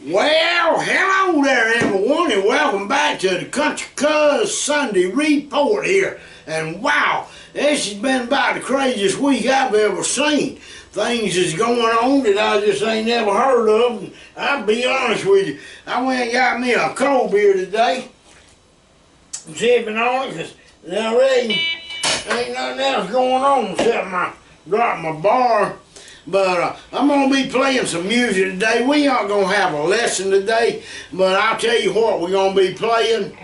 Well, hello there everyone, and welcome back to the Country Cuz Sunday Report here. And wow, this has been about the craziest week I've ever seen. Things is going on that I just ain't never heard of. And I'll be honest with you, I went and got me a cold beer today. I'm sipping on it because there ain't nothing else going on except I dropped my bar. But I'm going to be playing some music today. We aren't going to have a lesson today, but I'll tell you what we're going to be playing.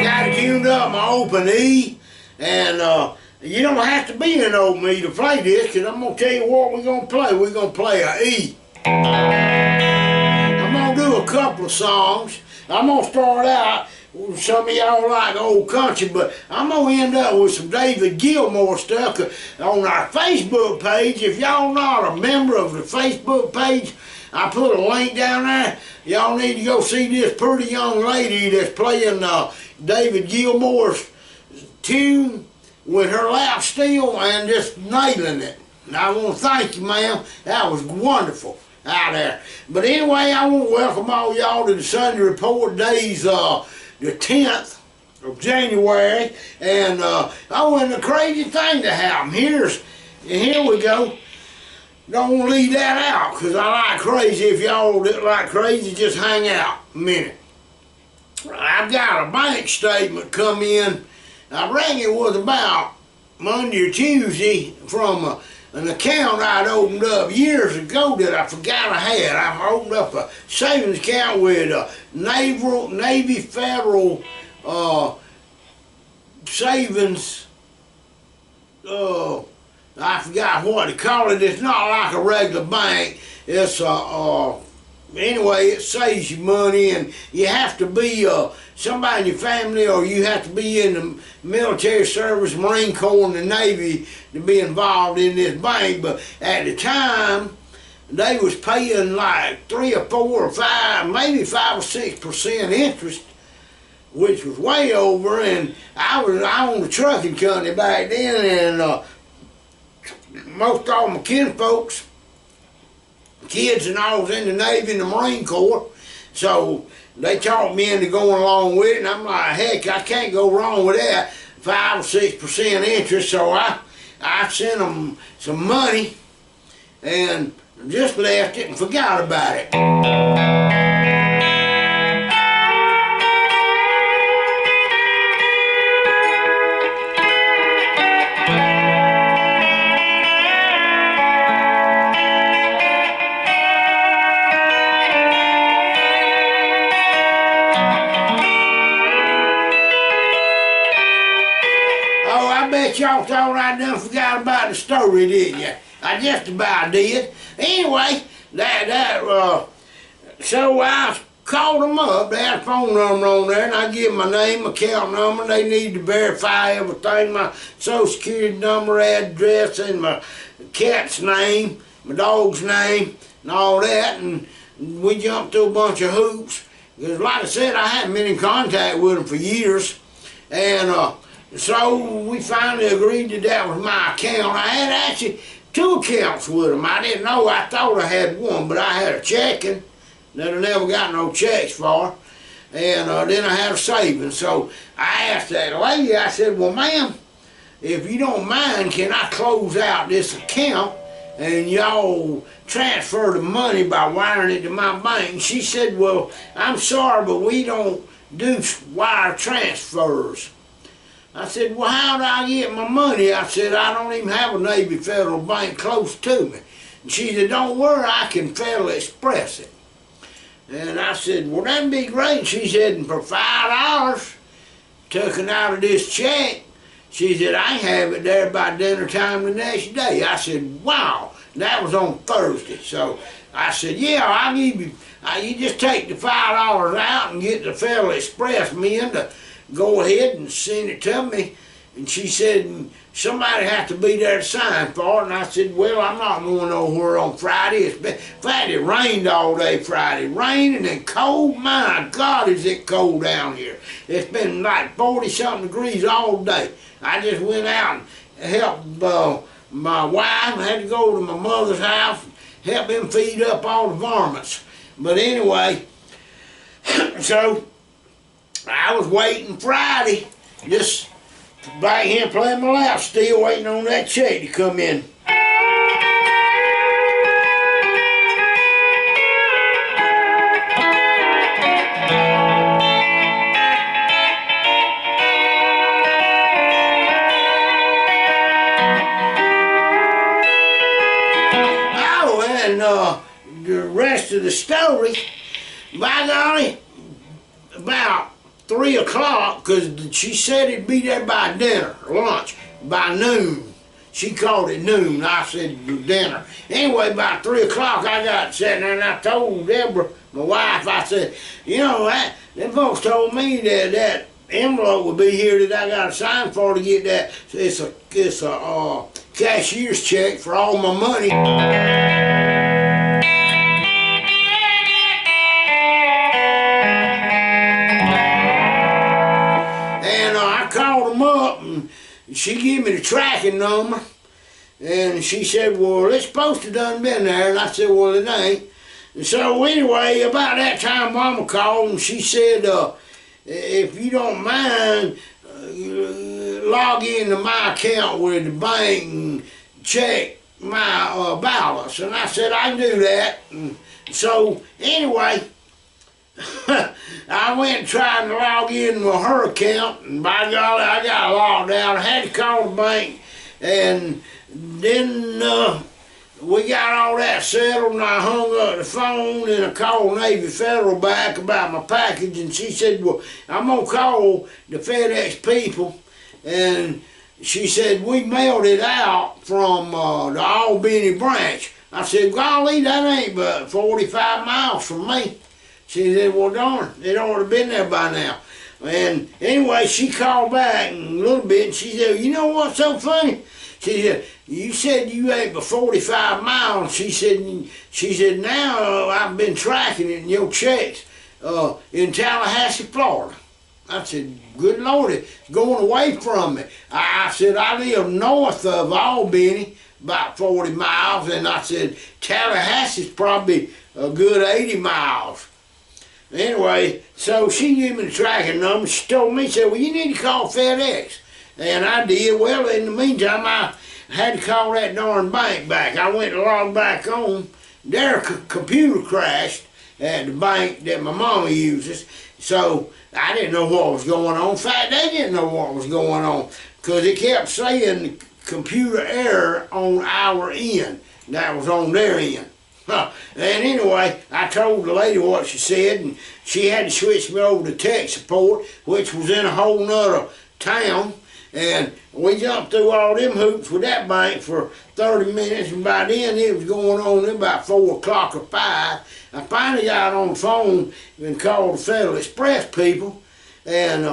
Got it tuned up my open E, and you don't have to be an open E to play this, because I'm going to tell you what we're going to play. We're going to play an E. I'm going to do a couple of songs. I'm going to start out. Some of y'all like old country, but I'm going to end up with some David Gilmour stuff on our Facebook page. If y'all not a member of the Facebook page, I put a link down there. Y'all need to go see this pretty young lady that's playing David Gilmour's tune with her lap steel and just nailing it. And I want to thank you, ma'am. That was wonderful out there. But anyway, I want to welcome all y'all to the Sunday Report days. The 10th of January, and and the crazy thing to happen. Here we go. Don't leave that out, because I like crazy. If y'all like crazy, just hang out a minute. I've got a bank statement come in. I reckon it was about Monday or Tuesday from an account I'd opened up years ago that I forgot I had. I opened up a savings account with Navy Federal Savings. I forgot what to call it. It's not like a regular bank. It's anyway, it saves you money, and you have to be somebody in your family, or you have to be in the military service, Marine Corps, and the Navy to be involved in this bank. But at the time, they was paying like 3 or 4 or 5, maybe 5 or 6% interest, which was way over. And I owned a trucking company back then, and most all my kinfolks, kids and all, was in the Navy and the Marine Corps, so they talked me into going along with it, and I'm like, heck, I can't go wrong with that, 5 or 6% interest. So I sent them some money and just left it and forgot about it. Y'all thought I done forgot about the story, didn't you? I just about did. Anyway, so I called them up. They had a phone number on there, and I give them my name, account number. They need to verify everything, my social security number, address, and my cat's name, my dog's name, and all that. And we jumped through a bunch of hoops, because like I said, I hadn't been in contact with them for years. And so we finally agreed that was my account. I had actually 2 accounts with them. I didn't know. I thought I had one, but I had a checking that I never got no checks for, and then I had a savings. So I asked that lady, I said, well, ma'am, if you don't mind, can I close out this account and y'all transfer the money by wiring it to my bank? And she said, well, I'm sorry, but we don't do wire transfers. I said, well, how do I get my money? I said, I don't even have a Navy Federal Bank close to me. And she said, don't worry, I can Federal Express it. And I said, well, that'd be great. She said, and for $5 taken out of this check, she said, I have it there by dinner time the next day. I said, wow. And that was on Thursday. So I said, yeah, I'll give you, you just take the $5 out and get the Federal Express men to go ahead and send it to me. And she said, somebody has to be there to sign for it. And I said, well, I'm not going nowhere on Friday. In fact, it rained all day Friday. Raining and cold. My God, is it cold down here. It's been like 40-something degrees all day. I just went out and helped my wife. I had to go to my mother's house, help him feed up all the varmints. But anyway, so I was waiting Friday, just back here playing my lap, still waiting on that check to come in. Oh, and the rest of the story, by golly, about 3 o'clock, because she said it'd be there by dinner, lunch, by noon. She called it noon, I said dinner. Anyway, by 3 o'clock, I got sitting there and I told Deborah, my wife, I said, you know, them folks told me that that envelope would be here that I got to sign for to get that. It's a cashier's check for all my money. Up and she gave me the tracking number, and she said, well, it's supposed to done been there, and I said, well, it ain't. And so anyway, about that time Mama called and she said, if you don't mind, log into my account with the bank and check my balance. And I said, I can do that. And so anyway, I went trying to log in with her account, and by golly, I got logged out. I had to call the bank, and then we got all that settled, and I hung up the phone, and I called Navy Federal back about my package, and she said, well, I'm going to call the FedEx people, and she said, we mailed it out from the Albany branch. I said, golly, that ain't but 45 miles from me. She said, well, darn, it ought to have been there by now. And anyway, she called back in a little bit, and she said, you know what's so funny? She said, you said you ain't but 45 miles. She said, now I've been tracking it in your checks in Tallahassee, Florida. I said, good Lord, it's going away from me. I said, I live north of Albany, about 40 miles, and I said, Tallahassee's probably a good 80 miles. Anyway, so she gave me the tracking number. She told me, she said, well, you need to call FedEx. And I did. Well, in the meantime, I had to call that darn bank back. I went to log back on. Their computer crashed at the bank that my mama uses. So I didn't know what was going on. In fact, they didn't know what was going on, because it kept saying computer error on our end. That was on their end. And anyway, I told the lady what she said, and she had to switch me over to tech support, which was in a whole nother town. And we jumped through all them hoops with that bank for 30 minutes, and by then it was going on about 4 o'clock or 5. I finally got on the phone and called the Federal Express people, and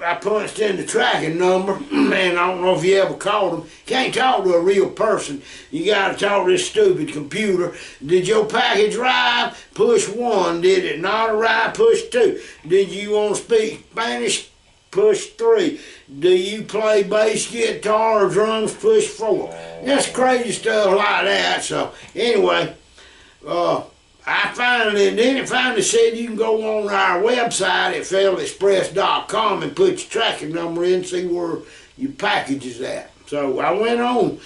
I punched in the tracking number, and I don't know if you ever called them. Can't talk to a real person. You got to talk to this stupid computer. Did your package arrive? Push 1. Did it not arrive? Push 2. Did you want to speak Spanish? Push 3. Do you play bass guitar or drums? Push 4. Just crazy stuff like that. So anyway, then it finally said you can go on our website at federalexpress.com and put your tracking number in, see where your package is at. So I went on.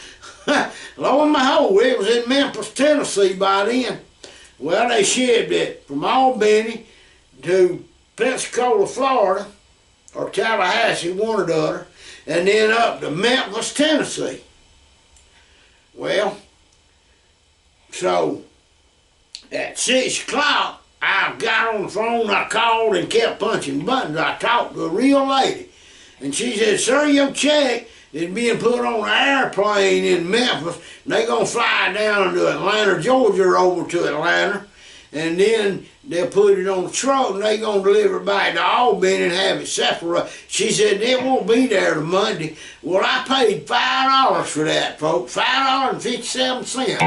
Lo and behold, it was in Memphis, Tennessee by then. Well, they shipped it from Albany to Pensacola, Florida, or Tallahassee, one or the other, and then up to Memphis, Tennessee. Well, so at 6 o'clock, I got on the phone, I called and kept punching buttons. I talked to a real lady, and she said, sir, your check is being put on an airplane in Memphis, and they're going to fly down to Atlanta, Georgia, or over to Atlanta, and then they'll put it on the truck, and they're going to deliver it back to Albany and have it separated. She said, it won't be there till Monday. Well, I paid $5 for that, folks, $5.57.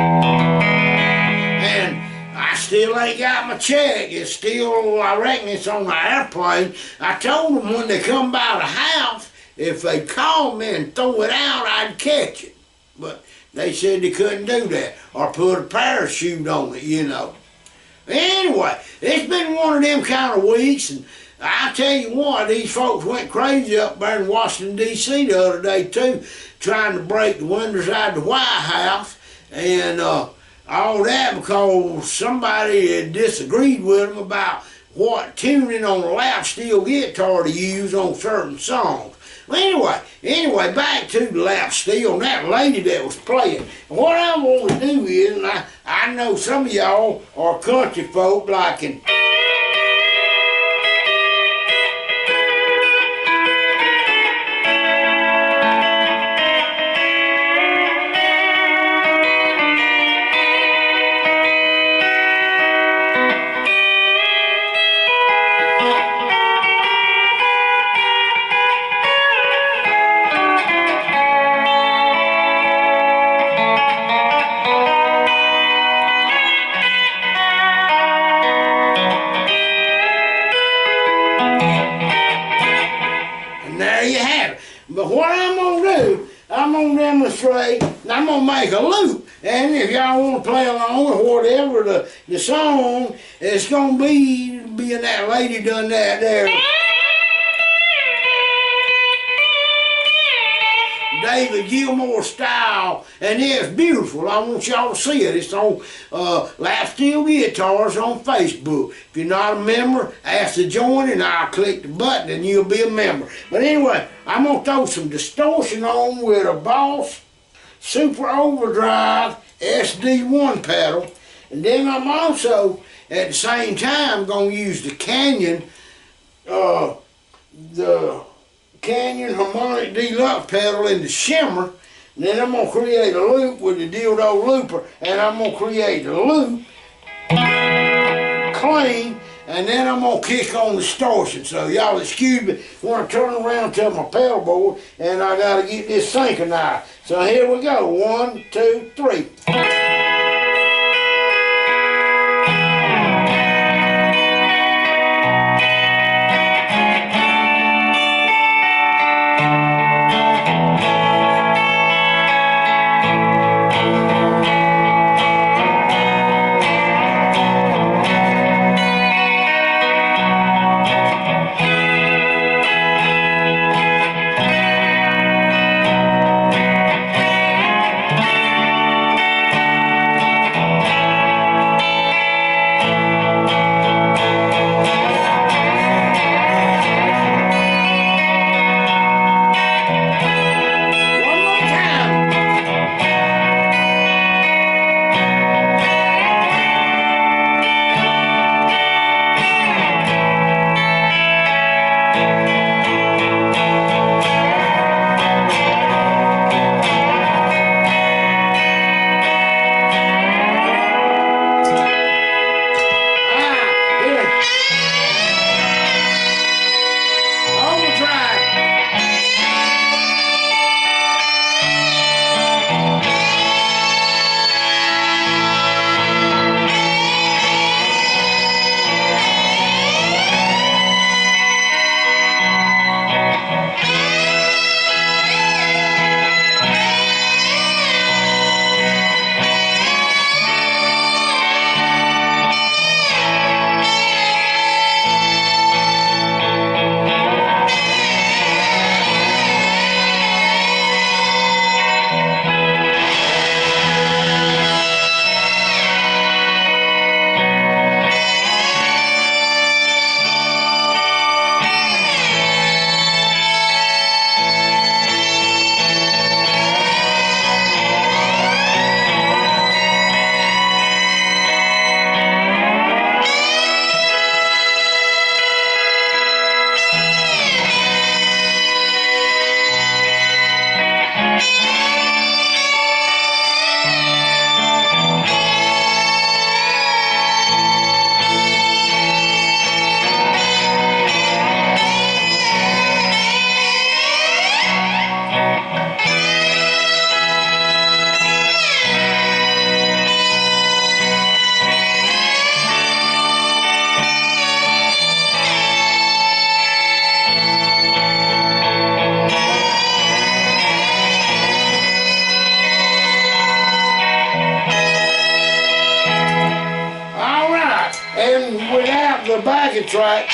And I still ain't got my check. It's still, I reckon it's on the airplane. I told them when they come by the house, if they call me and throw it out, I'd catch it. But They said they couldn't do that or put a parachute on it, you know. Anyway, it's been one of them kind of weeks, and I tell you what, these folks went crazy up there in Washington, D.C. the other day, too, trying to break the windows out of the White House, and all that because somebody had disagreed with them about what tuning on a lap steel guitar to use on certain songs. Well, anyway, back to the lap steel and that lady that was playing. And what I want to do is, and I know some of y'all are country folk like in there you have it. But what I'm going to do, I'm going to demonstrate, and I'm going to make a loop. And if y'all want to play along with whatever the song, it's going to be, being that lady done that there. David Gilmour style, and it's beautiful. I want y'all to see it. It's on Lap Steel Guitars on Facebook. If you're not a member, ask to join, and I'll click the button, and you'll be a member. But anyway, I'm gonna throw some distortion on with a Boss Super Overdrive SD1 pedal, and then I'm also at the same time gonna use the Canyon, Canyon Harmonic Deluxe pedal in the shimmer, and then I'm going to create a loop with the dildo looper, and I'm going to create a loop clean, and then I'm going to kick on the distortion. So y'all excuse me when I turn around to my pedal board, and I got to get this synchronized. So here we go, 1, 2, 3. the backing track.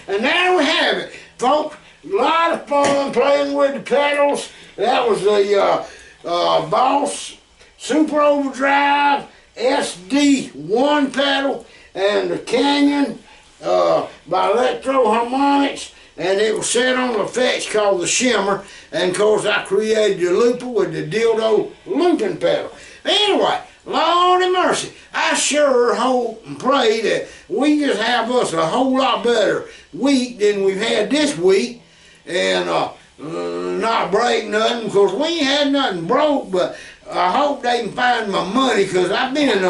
And there we have it, folks. A lot of fun playing with the pedals. That was the Boss Super Overdrive SD1 pedal and the Canyon by Electro Harmonics. And it was set on an effects called the Shimmer. And of course I created the looper with the dildo looping pedal. Anyway, Lordy mercy, I sure hope and pray that we just have us a whole lot better week than we've had this week, and not break nothing, because we ain't had nothing broke, but I hope they can find my money, because I've mentioned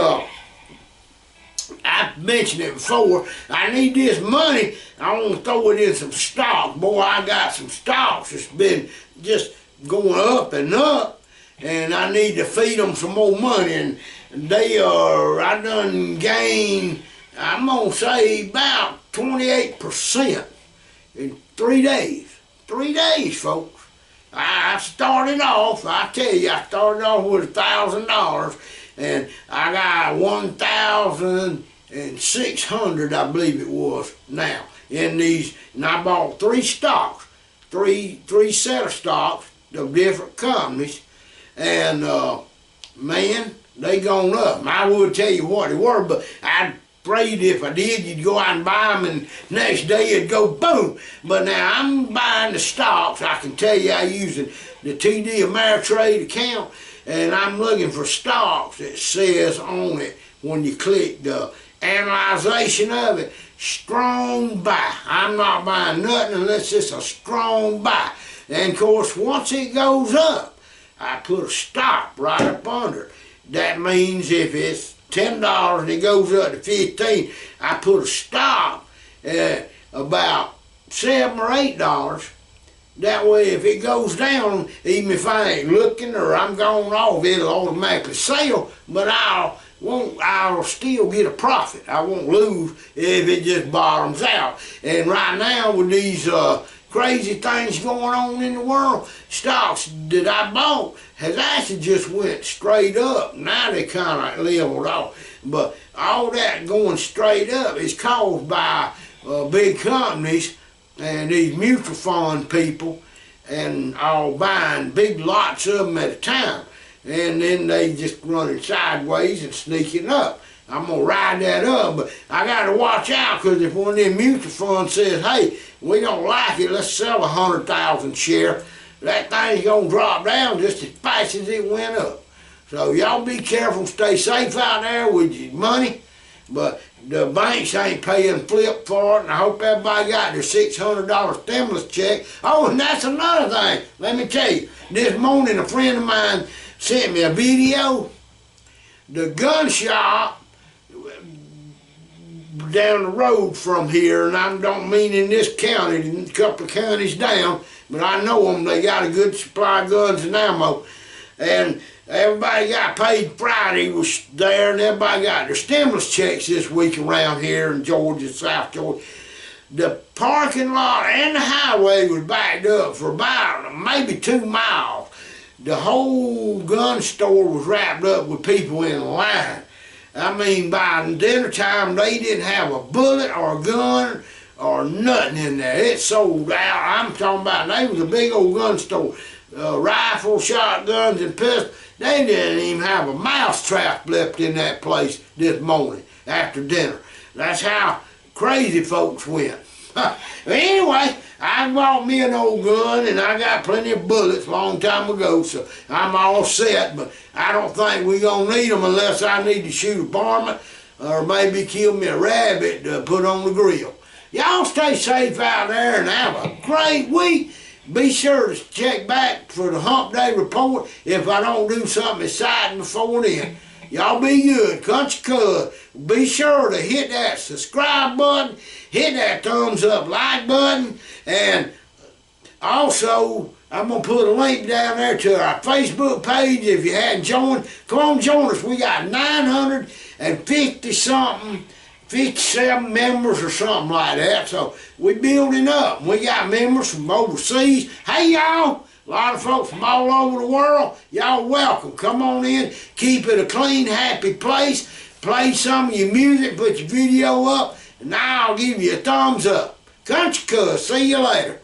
it before, I need this money. I want to throw it in some stock. Boy, I got some stocks that's been just going up and up, and I need to feed them some more money, and I done gained, I'm going to say about 28% in 3 days. 3 days, folks. I started off, I tell you, I started off with $1,000, and I got 1,600, I believe it was, now, in these, and I bought 3 stocks, three set of stocks of different companies, and man, they gone up. I would tell you what they were, but I'd afraid if I did, you'd go out and buy them, and next day it'd go boom. But now I'm buying the stocks. I can tell you I'm using the TD Ameritrade account, and I'm looking for stocks that says on it, when you click the analyzation of it, strong buy. I'm not buying nothing unless it's a strong buy. And of course, once it goes up, I put a stop right up under it. That means if it's $10 and it goes up to $15, I put a stop at about $7 or $8. That way, if it goes down, even if I ain't looking or I'm going off, it'll automatically sell. But I'll still get a profit. I won't lose if it just bottoms out. And right now, with these crazy things going on in the world, stocks that I bought has actually just went straight up. Now they kind of leveled off. But all that going straight up is caused by big companies and these mutual fund people, and all buying big lots of them at a time. And then they just running sideways and sneaking up. I'm going to ride that up, but I got to watch out, because if one of them mutual funds says, hey, we don't like it, let's sell 100,000 shares, that thing's going to drop down just as fast as it went up. So y'all be careful, stay safe out there with your money, but the banks ain't paying flip for it, and I hope everybody got their $600 stimulus check. Oh, and that's another thing. Let me tell you, this morning a friend of mine sent me a video. The gun shop down the road from here, and I don't mean in this county, a couple of counties down, but I know them, they got a good supply of guns and ammo. And everybody got paid Friday was there, and everybody got their stimulus checks this week around here in Georgia, South Georgia. The parking lot and the highway was backed up for about maybe 2 miles. The whole gun store was wrapped up with people in line. I mean, by dinner time, they didn't have a bullet or a gun or nothing in there. It sold out. I'm talking about, they was a big old gun store. Rifles, shotguns, and pistols. They didn't even have a mouse trap left in that place this morning after dinner. That's how crazy folks went. Anyway, I bought me an old gun and I got plenty of bullets a long time ago, so I'm all set, but I don't think we're going to need them unless I need to shoot a varmint or maybe kill me a rabbit to put on the grill. Y'all stay safe out there and have a great week. Be sure to check back for the Hump Day report if I don't do something exciting before then. Y'all be good. Country Cuz. Be sure to hit that subscribe button, hit that thumbs up like button, and also I'm going to put a link down there to our Facebook page if you hadn't joined. Come on, join us. We got 950 something, 57 members or something like that. So we're building up. We got members from overseas. Hey, y'all. A lot of folks from all over the world, y'all welcome. Come on in, keep it a clean, happy place. Play some of your music, put your video up, and now I'll give you a thumbs up. Country Cuz, see you later.